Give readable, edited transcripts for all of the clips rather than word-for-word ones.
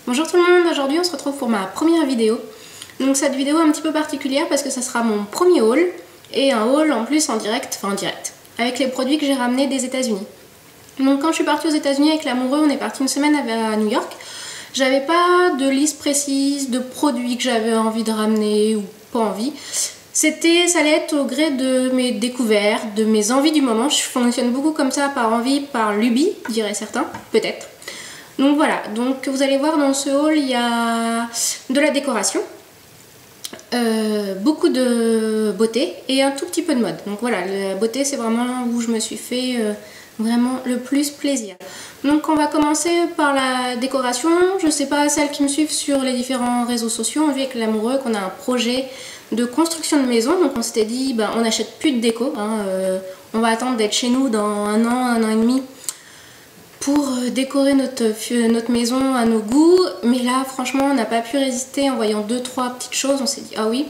Bonjour tout le monde, aujourd'hui on se retrouve pour ma première vidéo. Donc cette vidéo est un petit peu particulière parce que ça sera mon premier haul et un haul en plus en direct, avec les produits que j'ai ramenés des États-Unis. Donc quand je suis partie aux États-Unis avec l'amoureux, on est parti une semaine à New York. J'avais pas de liste précise de produits que j'avais envie de ramener ou pas envie. Ça allait être au gré de mes découvertes, de mes envies du moment. Je fonctionne beaucoup comme ça, par envie, par lubie, diraient certains, peut-être. Donc voilà, donc vous allez voir dans ce haul, il y a de la décoration, beaucoup de beauté et un tout petit peu de mode. Donc voilà, la beauté c'est vraiment où je me suis fait vraiment le plus plaisir. Donc on va commencer par la décoration. Je sais pas, celles qui me suivent sur les différents réseaux sociaux ont vu avec l'amoureux qu'on a un projet de construction de maison. Donc on s'était dit, ben, on n'achète plus de déco, hein, on va attendre d'être chez nous dans un an et demi pour décorer notre maison à nos goûts. Mais là franchement on n'a pas pu résister en voyant 2-3 petites choses. On s'est dit ah oui,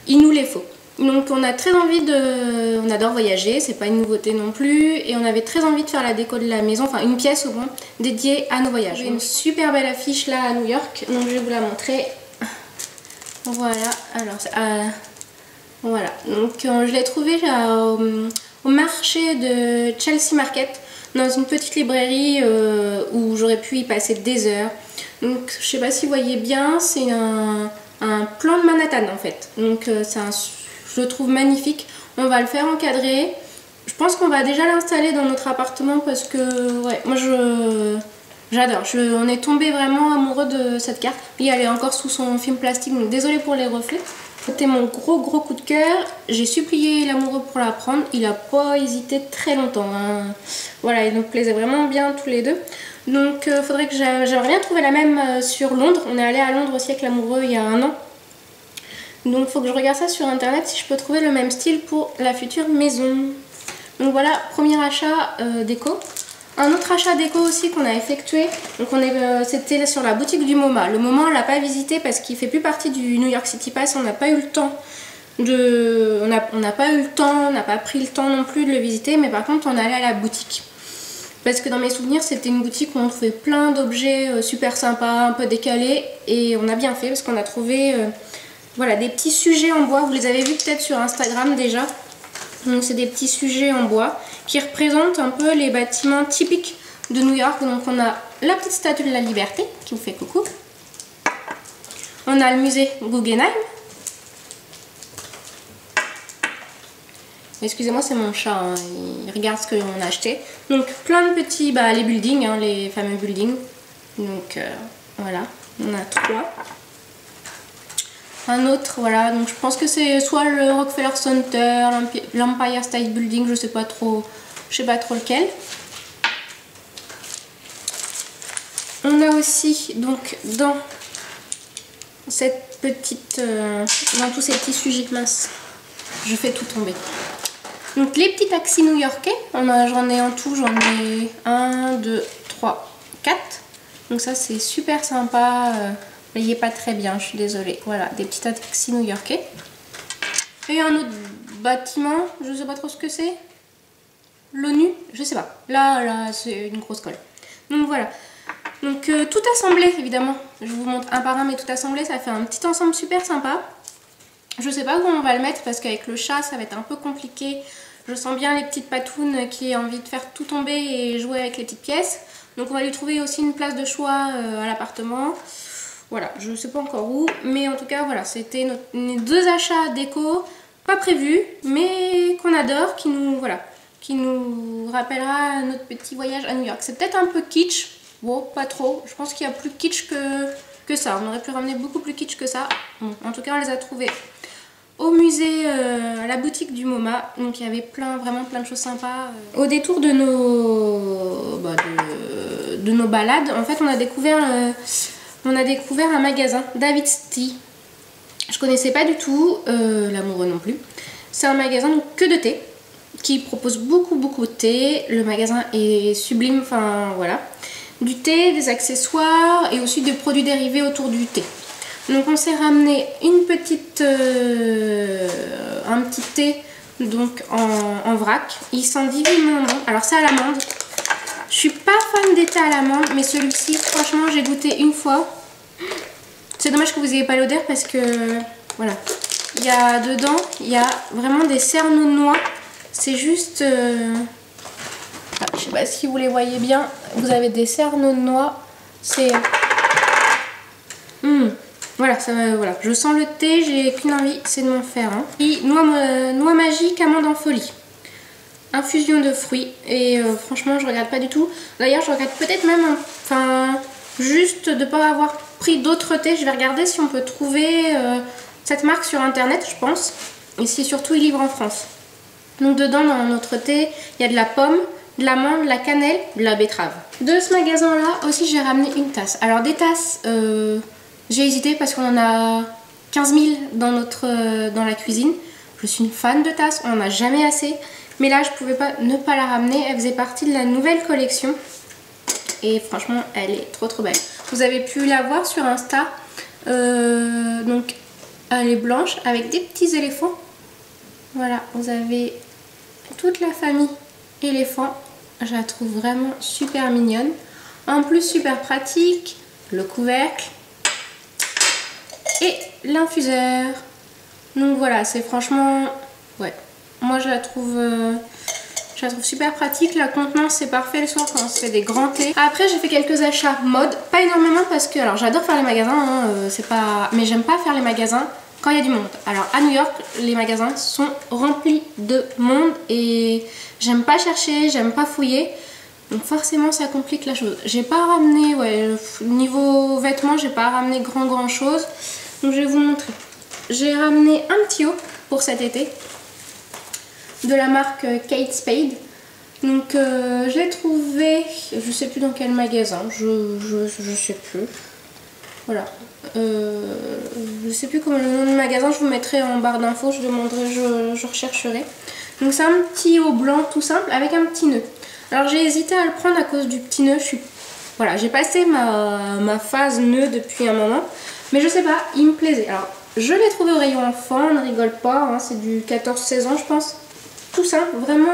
il nous les faut. Donc on a très envie on adore voyager, c'est pas une nouveauté non plus, et on avait très envie de faire la déco de la maison, enfin une pièce au moins dédiée à nos voyages. J'ai une super belle affiche là à New York, donc je vais vous la montrer. Voilà, alors voilà, donc je l'ai trouvée au marché de Chelsea Market, dans une petite librairie où j'aurais pu y passer des heures. Donc je sais pas si vous voyez bien, c'est un plan de Manhattan en fait. Donc je le trouve magnifique. On va le faire encadrer. Je pense qu'on va déjà l'installer dans notre appartement parce que ouais, moi j'adore. On est tombé vraiment amoureux de cette carte. Et elle est encore sous son film plastique, donc désolée pour les reflets. C'était mon gros coup de cœur. J'ai supplié l'amoureux pour la prendre. Il n'a pas hésité très longtemps, hein. Voilà, il nous plaisait vraiment bien tous les deux. Donc faudrait que j'aimerais bien trouver la même sur Londres. On est allé à Londres aussi avec l'amoureux il y a 1 an. Donc il faut que je regarde ça sur internet si je peux trouver le même style pour la future maison. Donc voilà, premier achat déco. Un autre achat déco aussi qu'on a effectué, donc c'était sur la boutique du MoMA. Le MoMA on l'a pas visité parce qu'il fait plus partie du New York City Pass, on n'a pas eu le temps on n'a pas pris le temps non plus de le visiter, mais par contre on est allé à la boutique. Parce que dans mes souvenirs c'était une boutique où on trouvait plein d'objets super sympas, un peu décalés, et on a bien fait parce qu'on a trouvé voilà, des petits sujets en bois. Vous les avez vus peut-être sur Instagram déjà. Donc c'est des petits sujets en bois qui représentent un peu les bâtiments typiques de New York. Donc on a la petite statue de la Liberté qui vous fait coucou. On a le musée Guggenheim. Excusez-moi, c'est mon chat, hein, il regarde ce qu'on a acheté. Donc plein de petits, les buildings, hein, les fameux buildings. Donc voilà, on a 3. Un autre, voilà, donc je pense que c'est soit le Rockefeller Center, l'Empire State Building, je sais pas trop lequel. On a aussi, donc, dans cette petite, dans tous ces petits sujets, mince, je fais tout tomber. Donc les petits taxis new-yorkais, j'en ai en tout, j'en ai 1, 2, 3, 4. Donc ça c'est super sympa. Vous voyez pas très bien, je suis désolée. Voilà, des petits taxis new-yorkais. Et un autre bâtiment, je sais pas trop ce que c'est. L'ONU, je sais pas. Là, c'est une grosse colle. Donc voilà. Donc tout assemblé, évidemment. Je vous montre un par un, mais tout assemblé, ça fait un petit ensemble super sympa. Je sais pas où on va le mettre parce qu'avec le chat, ça va être un peu compliqué. Je sens bien les petites patounes qui ont envie de faire tout tomber et jouer avec les petites pièces. Donc on va lui trouver aussi une place de choix à l'appartement. Voilà, je ne sais pas encore où, mais en tout cas, voilà, c'était nos 2 achats déco, pas prévus, mais qu'on adore, qui nous rappellera notre petit voyage à New York. C'est peut-être un peu kitsch, bon, pas trop, je pense qu'il y a plus kitsch que ça, on aurait pu ramener beaucoup plus kitsch que ça. Bon, en tout cas, on les a trouvés au musée, à la boutique du MoMA, donc il y avait vraiment plein de choses sympas. Au détour de nos balades, en fait, on a découvert un magasin, David's Tea. Je connaissais pas du tout, l'amoureux non plus. C'est un magasin donc, que de thé, qui propose beaucoup de thé. Le magasin est sublime, enfin voilà. Du thé, des accessoires et aussi des produits dérivés autour du thé. Donc on s'est ramené un petit thé donc en vrac. Il sent divinement bon. Alors c'est à l'amande. Je suis pas fan des thés à l'amande, mais celui-ci, franchement, j'ai goûté une fois. C'est dommage que vous n'ayez pas l'odeur parce que voilà, il y a dedans, il y a vraiment des cerneaux de noix. C'est juste, je sais pas si vous les voyez bien, vous avez des cerneaux de noix. C'est, voilà, voilà, je sens le thé, j'ai qu'une envie, c'est de m'en faire. Hein. Et noix magique, amande en folie. Infusion de fruits et franchement je regrette pas du tout. D'ailleurs je regrette peut-être même, enfin juste de ne pas avoir pris d'autres thés. Je vais regarder si on peut trouver cette marque sur internet, je pense. Et si surtout ils livrent en France. Donc dedans dans notre thé il y a de la pomme, de l'amande, de la cannelle, de la betterave. De ce magasin là aussi j'ai ramené une tasse. Alors des tasses, j'ai hésité parce qu'on en a 15 000 dans la cuisine. Je suis une fan de tasses, on n'en a jamais assez. Mais là, je pouvais pas ne pas la ramener. Elle faisait partie de la nouvelle collection. Et franchement, elle est trop belle. Vous avez pu la voir sur Insta. Donc, elle est blanche avec des petits éléphants. Voilà, vous avez toute la famille éléphant. Je la trouve vraiment super mignonne. En plus, super pratique. Le couvercle. Et l'infuseur. Donc voilà, c'est franchement... Ouais. Moi je la trouve super pratique. La contenance c'est parfait le soir quand on se fait des grands thés. Après j'ai fait quelques achats mode, pas énormément parce que alors j'adore faire les magasins, hein, c'est pas, mais j'aime pas faire les magasins quand il y a du monde. Alors à New York les magasins sont remplis de monde et j'aime pas chercher, j'aime pas fouiller. Donc forcément ça complique la chose. J'ai pas ramené, niveau vêtements j'ai pas ramené grand chose. Donc je vais vous montrer. J'ai ramené un petit haut pour cet été. De la marque Kate Spade. Donc je l'ai trouvé, je sais plus dans quel magasin, je sais plus. Voilà. Je sais plus comment le nom du magasin, je vous mettrai en barre d'infos, je demanderai, je rechercherai. Donc c'est un petit haut blanc tout simple avec un petit nœud. Alors j'ai hésité à le prendre à cause du petit nœud. Voilà, j'ai passé ma phase nœud depuis un moment. Mais je sais pas, il me plaisait. Alors je l'ai trouvé au rayon enfant, on ne rigole pas, hein, c'est du 14-16 ans je pense. Tout simple, vraiment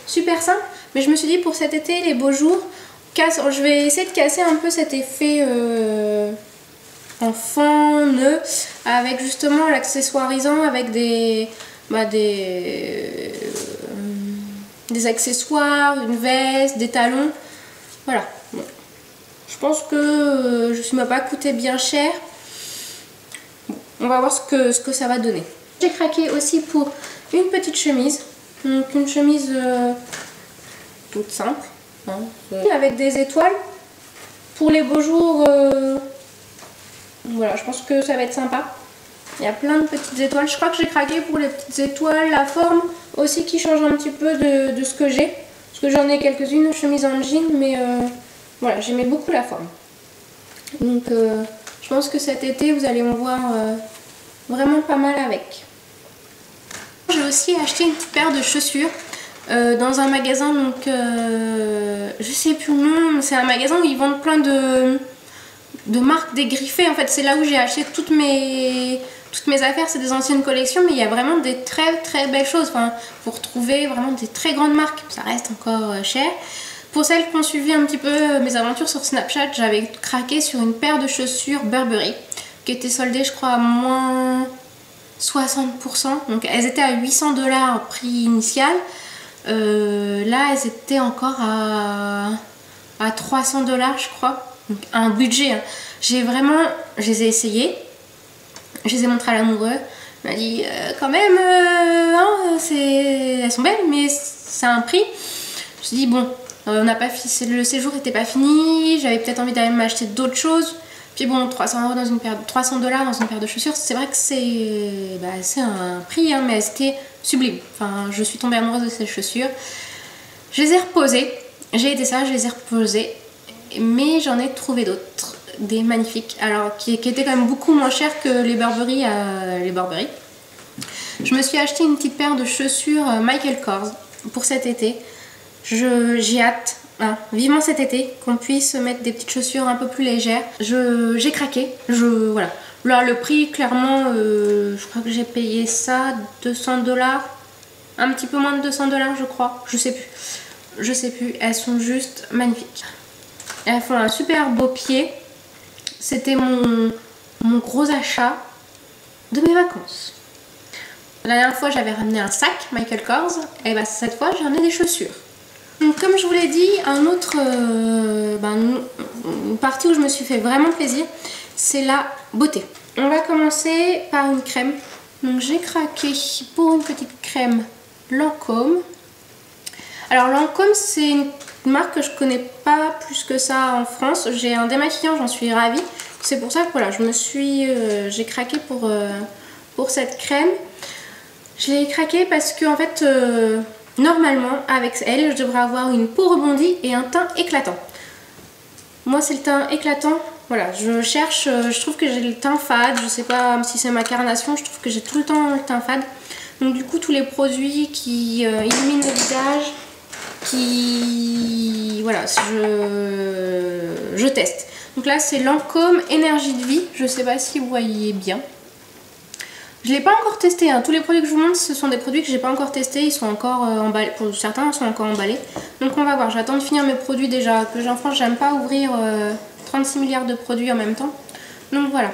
super simple. Mais je me suis dit pour cet été, les beaux jours, je vais essayer de casser un peu cet effet enfant, nœud, avec justement l'accessoirisant, avec des accessoires, une veste, des talons. Voilà. Bon. Je pense que ça m'a pas coûté bien cher. Bon, on va voir ce que ça va donner. J'ai craqué aussi pour une petite chemise, donc une chemise toute simple, hein, avec des étoiles pour les beaux jours. Voilà, je pense que ça va être sympa. Il y a plein de petites étoiles. Je crois que j'ai craqué pour les petites étoiles, la forme aussi qui change un petit peu de ce que j'ai, parce que j'en ai quelques-unes, chemise en jean, mais voilà, j'aimais beaucoup la forme. Donc je pense que cet été vous allez me voir vraiment pas mal avec. J'ai aussi acheté une petite paire de chaussures dans un magasin, donc je sais plus le nom, c'est un magasin où ils vendent plein de marques dégriffées. En fait c'est là où j'ai acheté toutes mes affaires, c'est des anciennes collections, mais il y a vraiment des très belles choses. Enfin, vous retrouvez vraiment des très grandes marques, ça reste encore cher. Pour celles qui ont suivi un petit peu mes aventures sur Snapchat, j'avais craqué sur une paire de chaussures Burberry qui était soldée je crois à moins 60%, donc elles étaient à 800 $ prix initial. Là elles étaient encore à 300 $, je crois, donc un budget, hein. Je les ai essayées, je les ai montrées à l'amoureux, il m'a dit quand même hein, elles sont belles mais c'est un prix. Je me suis dit bon, le séjour n'était pas fini, j'avais peut-être envie d'aller m'acheter d'autres choses. Puis bon, 300 € dans une paire, 300 $ dans une paire de chaussures, c'est vrai que c'est un prix, hein, mais c'était sublime. Enfin, je suis tombée amoureuse de ces chaussures. Je les ai reposées, j'ai été sage, je les ai reposées, mais j'en ai trouvé d'autres, des magnifiques, alors qui étaient quand même beaucoup moins chères que les Burberry. Je me suis acheté une petite paire de chaussures Michael Kors pour cet été. J'ai hâte. Ah, vivement cet été qu'on puisse mettre des petites chaussures un peu plus légères. J'ai craqué. Voilà. Là le prix clairement je crois que j'ai payé ça 200 $, un petit peu moins de 200 $ je crois, je sais plus, elles sont juste magnifiques. Elles font un super beau pied. C'était mon gros achat de mes vacances. La dernière fois j'avais ramené un sac Michael Kors, et bah cette fois j'ai ramené des chaussures. Donc comme je vous l'ai dit, une partie où je me suis fait vraiment plaisir, c'est la beauté. On va commencer par une crème. Donc j'ai craqué pour une petite crème Lancôme. Alors Lancôme, c'est une marque que je connais pas plus que ça en France. J'ai un démaquillant, j'en suis ravie. C'est pour ça que voilà, j'ai craqué pour cette crème. Je l'ai craqué parce que en fait, normalement avec elle, je devrais avoir une peau rebondie et un teint éclatant. Moi c'est le teint éclatant. Voilà, je trouve que j'ai le teint fade. Je sais pas si c'est ma carnation, je trouve que j'ai tout le temps le teint fade. Donc du coup tous les produits qui illuminent le visage, voilà, je teste. Donc là c'est Lancôme Énergie de vie, je sais pas si vous voyez bien. Je l'ai pas encore testé, hein. Tous les produits que je vous montre ce sont des produits que j'ai pas encore testés, ils sont encore emballés, pour certains ils sont encore emballés. Donc on va voir, j'attends de finir mes produits déjà, que en France j'aime pas ouvrir 36 milliards de produits en même temps. Donc voilà.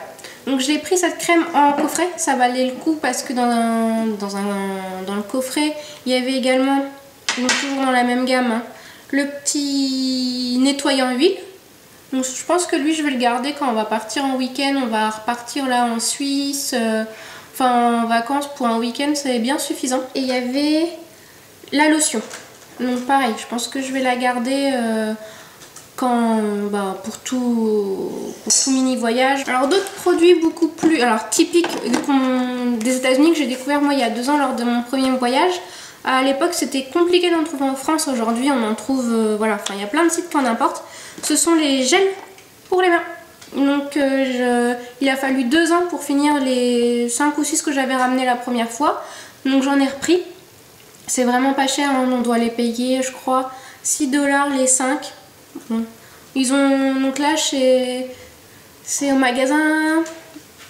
Donc j'ai pris cette crème en coffret, ça valait le coup parce que dans le coffret il y avait également, donc toujours dans la même gamme, hein, le petit nettoyant huile. Donc je pense que lui je vais le garder quand on va partir en week-end, on va repartir là en Suisse, enfin en vacances pour un week-end, c'est bien suffisant. Et il y avait la lotion, donc pareil, je pense que je vais la garder pour tout mini voyage. Alors d'autres produits beaucoup plus typiques des États-Unis que j'ai découvert moi il y a 2 ans lors de mon premier voyage. À l'époque c'était compliqué d'en trouver en France, aujourd'hui on en trouve, il y a plein de sites qui en importent. Ce sont les gels pour les mains. Donc il a fallu 2 ans pour finir les 5 ou 6 que j'avais ramené la première fois. Donc j'en ai repris. C'est vraiment pas cher, hein, on doit les payer je crois 6 $ les 5. Ils ont, donc là c'est au magasin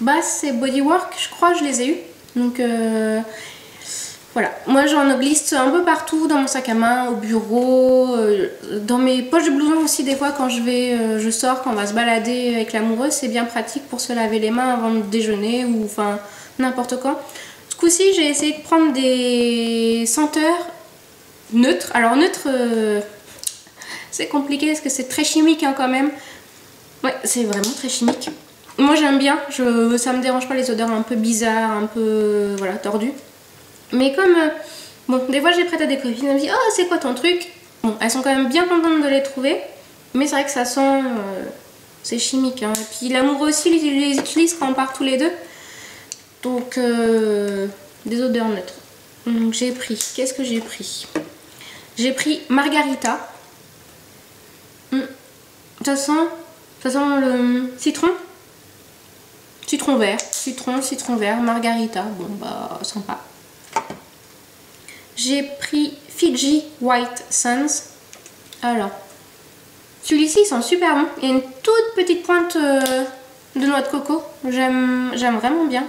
Bass et Bodywork, je crois, je les ai eu. Donc voilà, moi j'en glisse un peu partout dans mon sac à main, au bureau, dans mes poches de blouson aussi des fois quand je sors, quand on va se balader avec l'amoureux, c'est bien pratique pour se laver les mains avant de déjeuner ou enfin n'importe quand. Ce coup-ci j'ai essayé de prendre des senteurs neutres. Alors neutres, c'est compliqué parce que c'est très chimique hein, quand même. Ouais, c'est vraiment très chimique. Moi j'aime bien, ça me dérange pas les odeurs un peu bizarres, un peu voilà, tordues. Mais comme, des fois j'ai prêté à des copines, elles me disent « Oh, c'est quoi ton truc ?» Bon, elles sont quand même bien contentes de les trouver, mais c'est vrai que ça sent, c'est chimique. Hein. Et puis l'amoureux aussi, il les utilise quand on part tous les deux. Donc, des odeurs neutres. Donc j'ai pris, qu'est-ce que j'ai pris? J'ai pris Margarita. Ça sent le citron. Citron vert, citron vert, Margarita, bon bah sympa. J'ai pris Fiji White Sands. Alors, celui-ci il sent super bon. Il y a une toute petite pointe de noix de coco. J'aime vraiment bien.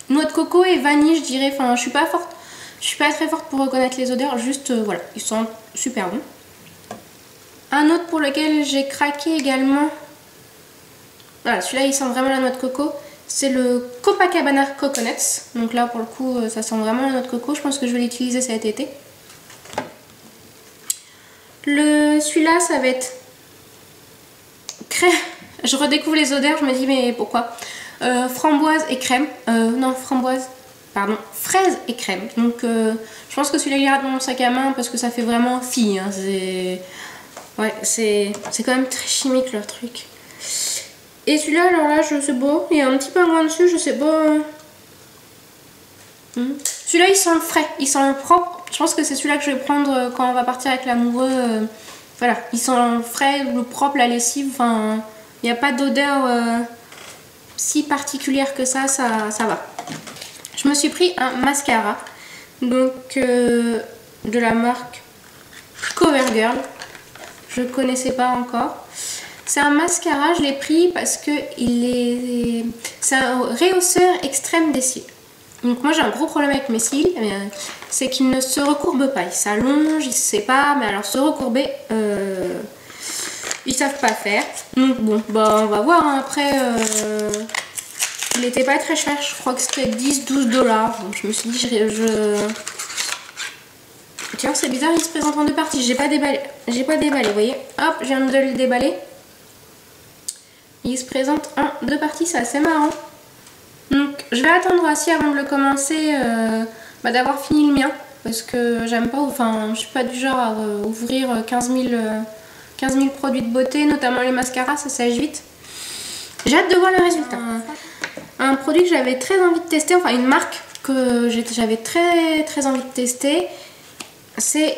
Noix de coco et vanille, je dirais. Enfin, je suis pas très forte pour reconnaître les odeurs. Juste, voilà, ils sont super bons. Un autre pour lequel j'ai craqué également. Voilà, celui-là il sent vraiment la noix de coco. C'est le Copacabana Coconuts. Donc là pour le coup ça sent vraiment la noix de coco. Je pense que je vais l'utiliser cet été. Celui-là ça va être crème. Je redécouvre les odeurs, je me dis mais pourquoi framboise et crème. Non, framboise, pardon, fraise et crème. Donc je pense que celui-là il ira dans mon sac à main parce que ça fait vraiment fille. Hein. C'est quand même très chimique leur truc. Et celui-là, alors là, je sais pas, il y a un petit peu grain dessus, je sais pas. Celui-là, il sent frais, il sent propre. Je pense que c'est celui-là que je vais prendre quand on va partir avec l'amoureux. Voilà, il sent frais, le propre, la lessive. Enfin, il n'y a pas d'odeur si particulière que ça va. Je me suis pris un mascara, donc de la marque CoverGirl. Je ne connaissais pas encore. C'est un mascara, je l'ai pris parce que c'est un rehausseur extrême des cils. Donc moi j'ai un gros problème avec mes cils, c'est qu'ils ne se recourbent pas. Ils s'allongent, ils se séparent, mais alors se recourber, ils savent pas faire. Donc bon, bah on va voir, hein. Après il était pas très cher, je crois que c'était 10-12 $. Donc je me suis dit tiens, c'est bizarre, il se présente en deux parties. J'ai pas déballé, vous voyez. Hop, je viens de le déballer. Il se présente en deux parties, c'est assez marrant. Donc je vais attendre aussi avant de le commencer d'avoir fini le mien. Parce que j'aime pas, enfin je suis pas du genre à ouvrir 15 000 produits de beauté, notamment les mascaras, ça sèche vite. J'ai hâte de voir le résultat. Un produit que j'avais très envie de tester, enfin une marque que j'avais très envie de tester, c'est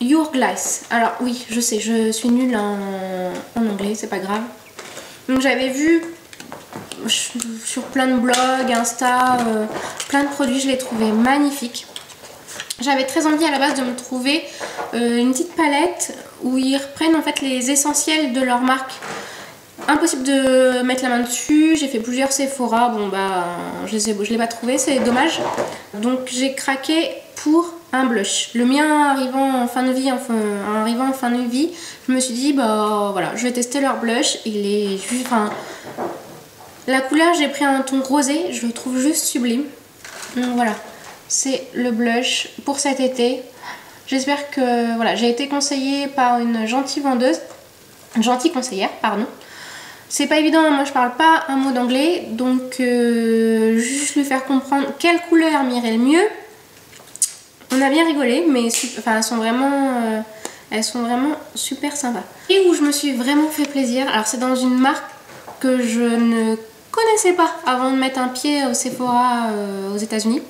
Hourglass. Alors oui, je sais, je suis nulle en anglais, c'est pas grave. Donc j'avais vu sur plein de blogs, Insta, plein de produits, je les trouvais magnifiques. J'avais très envie à la base de me trouver une petite palette où ils reprennent en fait les essentiels de leur marque. Impossible de mettre la main dessus, j'ai fait plusieurs Sephora, bon bah je l'ai pas trouvé, c'est dommage. Donc j'ai craqué pour un blush. Le mien arrivant en fin de vie, je me suis dit bah voilà, je vais tester leur blush. Il est juste, enfin, la couleur, j'ai pris un ton rosé, je le trouve juste sublime. Donc voilà, c'est le blush pour cet été. J'espère que voilà, j'ai été conseillée par une gentille vendeuse, une gentille conseillère, pardon. C'est pas évident, moi je parle pas un mot d'anglais, donc juste lui faire comprendre quelle couleur m'irait le mieux. On a bien rigolé, mais enfin, elles sont vraiment super sympas. Et où je me suis vraiment fait plaisir, alors c'est dans une marque que je ne connaissais pas avant de mettre un pied au Sephora aux États-Unis.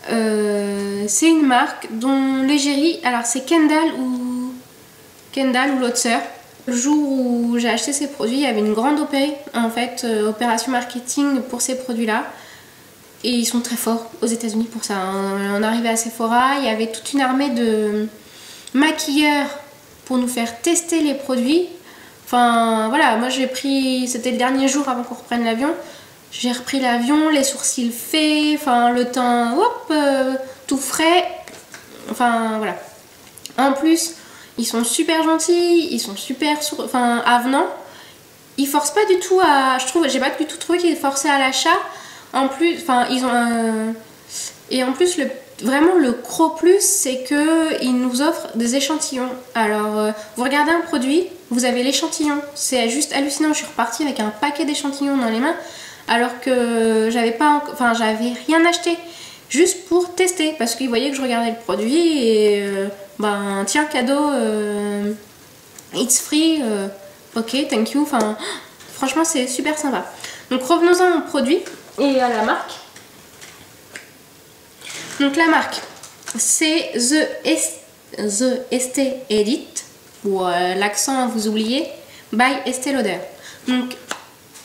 C'est une marque dont l'égérie, alors c'est Kendall ou l'autre sœur. Le jour où j'ai acheté ces produits, il y avait une grande opération marketing pour ces produits-là. Et ils sont très forts aux États-Unis pour ça. On arrivait à Sephora, il y avait toute une armée de maquilleurs pour nous faire tester les produits. Enfin voilà, moi j'ai pris, c'était le dernier jour avant qu'on reprenne l'avion. J'ai repris l'avion, les sourcils faits, enfin le teint, hop, tout frais. Enfin voilà. En plus, ils sont super gentils, ils sont super avenants. Ils forcent pas du tout à, j'ai pas du tout trouvé qu'ils forçaient à l'achat. En plus, enfin ils ont et en plus vraiment le gros plus, c'est que ils nous offrent des échantillons. Alors vous regardez un produit, vous avez l'échantillon, c'est juste hallucinant. Je suis repartie avec un paquet d'échantillons dans les mains, alors que j'avais rien acheté, juste pour tester, parce qu'ils voyaient que je regardais le produit et ben tiens, cadeau, it's free, ok, thank you. Enfin franchement c'est super sympa. Donc revenons-en au produit et à la marque. Donc la marque, c'est The Estée Edit, ou l'accent vous oubliez, by Estée Lauder. Donc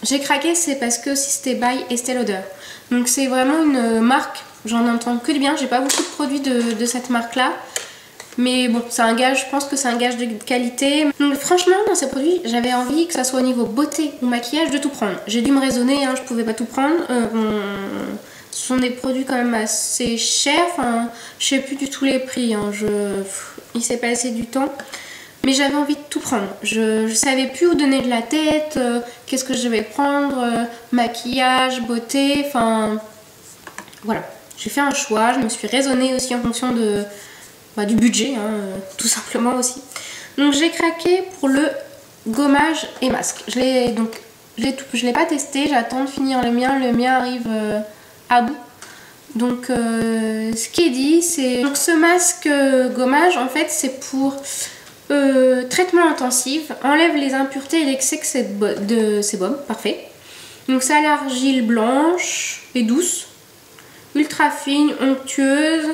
j'ai craqué, c'est parce que si c'était by Estée Lauder. Donc c'est vraiment une marque, j'en entends que du bien, j'ai pas beaucoup de produits de cette marque-là. Mais bon, c'est un gage, je pense que c'est un gage de qualité. Donc franchement, dans ces produits, j'avais envie que ça soit au niveau beauté ou maquillage de tout prendre. J'ai dû me raisonner, hein, je pouvais pas tout prendre. Ce sont des produits quand même assez chers, enfin, je sais plus du tout les prix, hein. Il s'est passé du temps. Mais j'avais envie de tout prendre. Je savais plus où donner de la tête, qu'est-ce que je vais prendre, maquillage, beauté, enfin... Voilà, j'ai fait un choix, je me suis raisonnée aussi en fonction du budget, hein, tout simplement aussi. Donc j'ai craqué pour le gommage et masque. Je l'ai pas testé, j'attends de finir le mien arrive à bout. Donc ce qui est dit, c'est donc ce masque gommage, en fait c'est pour traitement intensif, enlève les impuretés et l'excès de sébum, parfait. Donc ça a l'argile blanche et douce, ultra fine, onctueuse,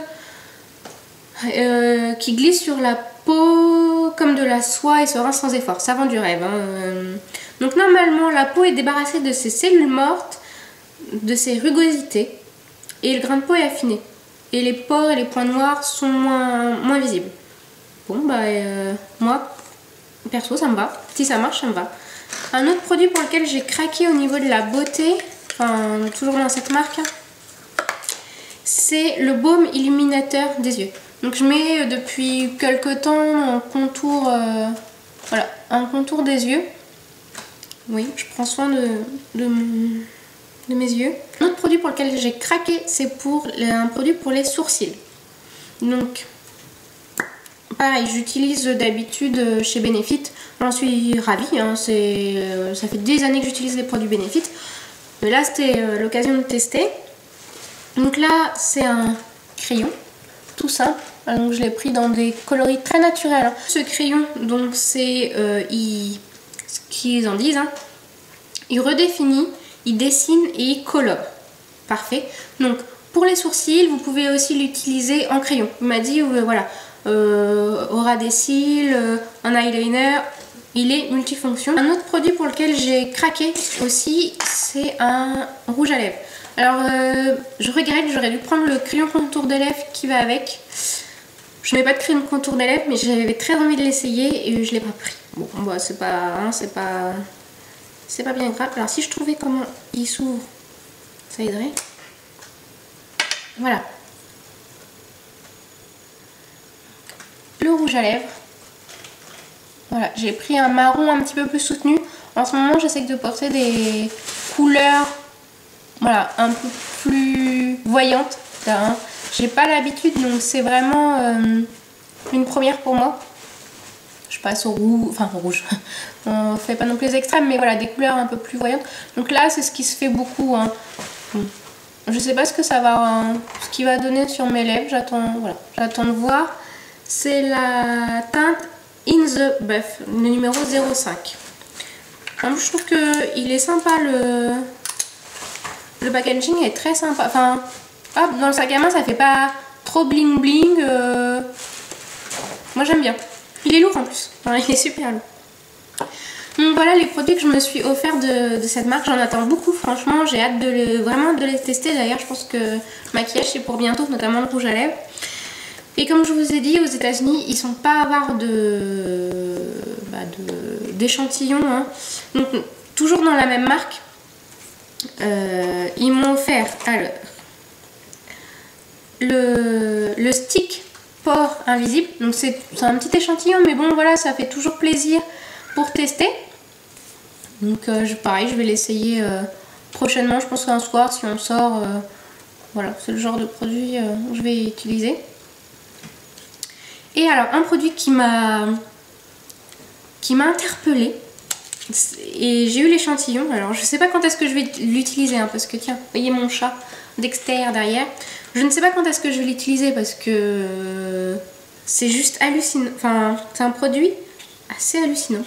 qui glisse sur la peau comme de la soie et se rince sans effort. Ça vend du rêve, hein. Donc normalement la peau est débarrassée de ses cellules mortes, de ses rugosités, et le grain de peau est affiné. Et les pores et les points noirs sont moins visibles. Bon bah moi perso ça me va. Si ça marche, ça me va. Un autre produit pour lequel j'ai craqué au niveau de la beauté, enfin toujours dans cette marque, c'est le baume illuminateur des yeux. Donc je mets depuis quelques temps en contour Voilà, un contour des yeux. Oui, je prends soin de mes yeux. Un autre produit pour lequel j'ai craqué, c'est pour un produit pour les sourcils. Donc, pareil, j'utilise d'habitude chez Benefit. J'en suis ravie, hein, ça fait des années que j'utilise les produits Benefit. Mais là, c'était l'occasion de tester. Donc là, c'est un crayon, tout simple. Donc je l'ai pris dans des coloris très naturels. Hein. Ce crayon, donc c'est ce qu'ils en disent, hein, il redéfinit, il dessine et il colore. Parfait. Donc pour les sourcils, vous pouvez aussi l'utiliser en crayon. Il m'a dit, voilà, au ras des cils, un eyeliner, il est multifonction. Un autre produit pour lequel j'ai craqué aussi, c'est un rouge à lèvres. Alors je regrette, j'aurais dû prendre le crayon contour des lèvres qui va avec. Je n'ai pas de crayon contour des lèvres, mais j'avais très envie de l'essayer et je l'ai pas pris. Bon, bah, c'est pas bien grave. Alors si je trouvais comment il s'ouvre, ça aiderait. Voilà. Le rouge à lèvres. Voilà, j'ai pris un marron un petit peu plus soutenu. En ce moment, j'essaie de porter des couleurs, voilà, un peu plus voyantes. Hein. J'ai pas l'habitude, donc c'est vraiment une première pour moi. Je passe au rouge, enfin au rouge. On fait pas non plus les extrêmes, mais voilà, des couleurs un peu plus voyantes. Donc là, c'est ce qui se fait beaucoup. Hein. Je sais pas ce que ça va, ce qu'il va donner sur mes lèvres. J'attends de voir. C'est la teinte In the Buff, le numéro 05. Je trouve que il est sympa, le packaging est très sympa. Enfin, hop, dans le sac à main, ça fait pas trop bling bling. Moi j'aime bien. Il est lourd en plus. Enfin, il est super lourd. Donc voilà les produits que je me suis offert de cette marque. J'en attends beaucoup, franchement. J'ai hâte vraiment de les tester. D'ailleurs, je pense que le maquillage c'est pour bientôt, notamment le rouge à lèvres. Et comme je vous ai dit, aux États-Unis, ils sont pas avares d'échantillons. Hein. Donc, toujours dans la même marque, ils m'ont offert alors le stick pore invisible. Donc, c'est un petit échantillon, mais bon, voilà, ça fait toujours plaisir pour tester. Donc, pareil, je vais l'essayer prochainement. Je pense qu'un soir, si on sort, voilà, c'est le genre de produit que je vais utiliser. Et alors un produit qui m'a interpellée, et j'ai eu l'échantillon. Alors je sais pas quand est-ce que je vais l'utiliser, hein, parce que tiens, vous voyez mon chat Dexter derrière. Je ne sais pas quand est-ce que je vais l'utiliser parce que c'est juste hallucinant. Enfin, c'est un produit assez hallucinant.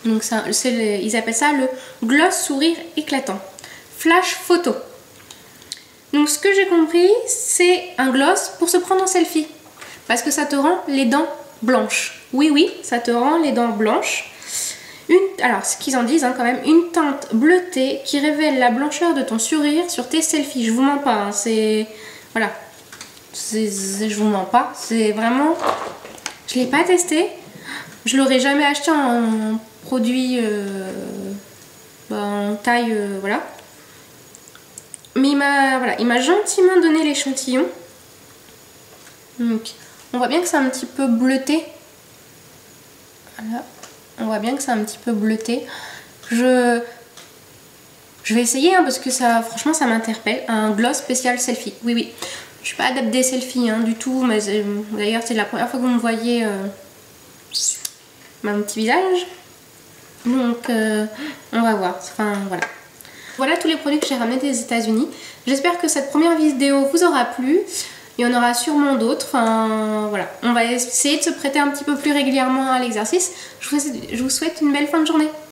Donc ils appellent ça le gloss sourire éclatant. Flash photo. Donc ce que j'ai compris, c'est un gloss pour se prendre en selfie. Parce que ça te rend les dents blanches. Oui, oui, ça te rend les dents blanches. Alors, ce qu'ils en disent, hein, quand même, une teinte bleutée qui révèle la blancheur de ton sourire sur tes selfies. Je vous mens pas, hein, c'est... Voilà. Je vous mens pas. C'est vraiment... Je l'ai pas testé. Je l'aurais jamais acheté en produit... en taille... voilà. Mais il m'a gentiment donné l'échantillon. Donc... On voit bien que c'est un petit peu bleuté. Voilà. On voit bien que c'est un petit peu bleuté. Je vais essayer hein, parce que ça, franchement, ça m'interpelle. Un gloss spécial selfie. Oui, oui. Je suis pas adepte des selfies hein, du tout. Mais d'ailleurs, c'est la première fois que vous me voyez mon petit visage. Donc, on va voir. Enfin, voilà. Voilà tous les produits que j'ai ramenés des États-Unis. J'espère que cette première vidéo vous aura plu. Il y en aura sûrement d'autres. Enfin, voilà. On va essayer de se prêter un petit peu plus régulièrement à l'exercice. Je vous souhaite une belle fin de journée.